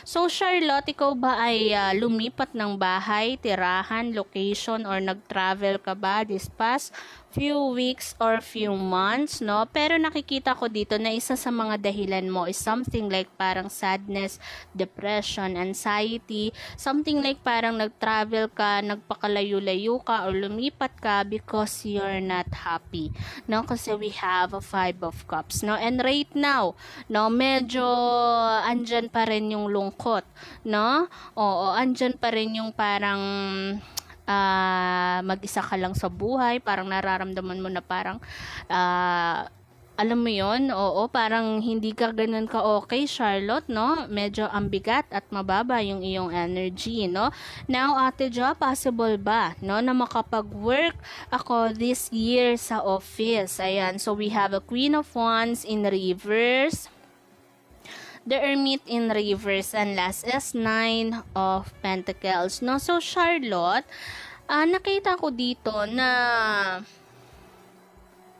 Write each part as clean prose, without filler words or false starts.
So, Charlotte, ikaw ba ay lumipat ng bahay, tirahan, location, or nag-travel ka ba this past few weeks or few months, no? Pero nakikita ko dito na isa sa mga dahilan mo is something like parang sadness, depression, anxiety, something like parang nag-travel ka, nagpakalayo-layo ka, or lumipat ka because you're not happy, no? Kasi we have a Five of Cups, no? And right now, no, medyo andyan pa rin yung lungkot, no? Oo, andyan pa rin yung parang mag-isa ka lang sa buhay, parang nararamdaman mo na parang alam mo yon, oo, parang hindi ka ganun ka okay, Charlotte, no? Medyo ambigat at mababa yung iyong energy, no? Now, Ate Jo, possible ba, no, na makapag-work ako this year sa office? Ayan, so we have a Queen of Wands in reverse, the Hermit in reverse, and last is Nine of Pentacles, no? So, Charlotte, nakita ko dito na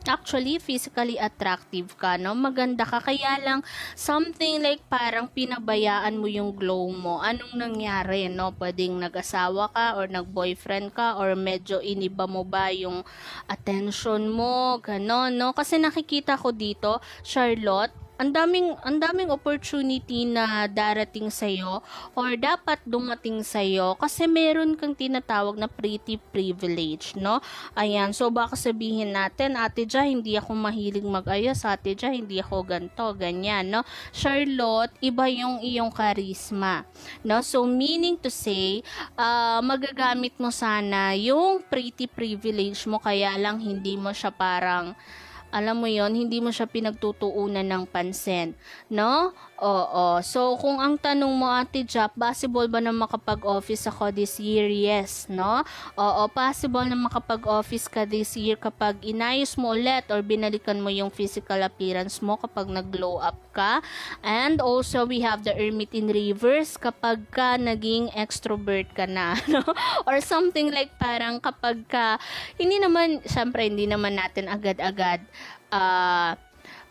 actually physically attractive ka, no? Maganda ka, kaya lang something like parang pinabayaan mo yung glow mo. Anong nangyari, no? Pwedeng nag-asawa ka or nag-boyfriend ka or medyo iniba mo ba yung attention mo, gano'n, no? Kasi nakikita ko dito, Charlotte, ang daming opportunity na darating sa iyo or dapat dumating sa iyo kasi meron kang tinatawag na pretty privilege, no? Ayan, so baka sabihin natin, Ate Ja, hindi ako mahilig mag-ayos, Ate Ja, hindi ako ganto, ganyan, no? Charlotte, iba yung iyong charisma, no? So meaning to say, magagamit mo sana yung pretty privilege mo, kaya lang hindi mo siya parang alam mo yon, hindi mo siya pinagtutuunan ng pansin, no? Oo. So, kung ang tanong mo, Ate Jap, possible ba na makapag-office ako this year? Yes, no? Oo, possible na makapag-office ka this year kapag inayos mo ulit or binalikan mo yung physical appearance mo kapag nag-glow up ka. And also, we have the Hermit in reverse kapag ka naging extrovert ka na, no? Or something like parang kapag ka, syempre, hindi naman natin agad-agad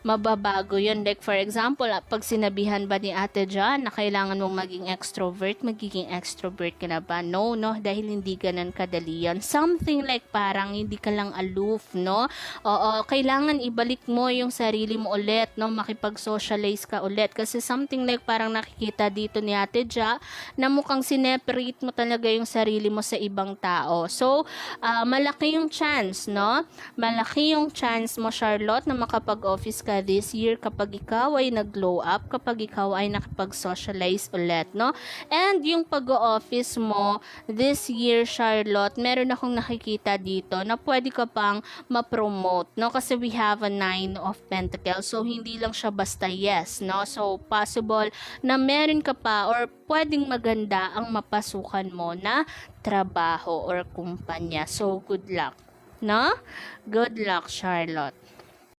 mababago yun. Like for example, pag sinabihan ba ni Ate John na kailangan mong maging extrovert ka na ba? No, dahil hindi ganun kadali yun. Something like parang hindi ka lang aloof, no? Oo, kailangan ibalik mo yung sarili mo ulit, no? Makipag-socialize ka ulit. Kasi something like parang nakikita dito ni Ate Ja na mukhang sineperate mo talaga yung sarili mo sa ibang tao. So, malaki yung chance, no? Malaki yung chance mo, Charlotte, na makapag-office ka this year kapag ikaw ay nag-glow up, kapag ikaw ay nakipag-socialize ulit, no? And yung pag-office mo this year, Charlotte, meron akong nakikita dito na pwede ka pang ma-promote, no? Kasi we have a Nine of Pentacles, so hindi lang siya basta yes, no? So possible na meron ka pa or pwedeng maganda ang mapasukan mo na trabaho or kumpanya. So good luck, no? Good luck, Charlotte.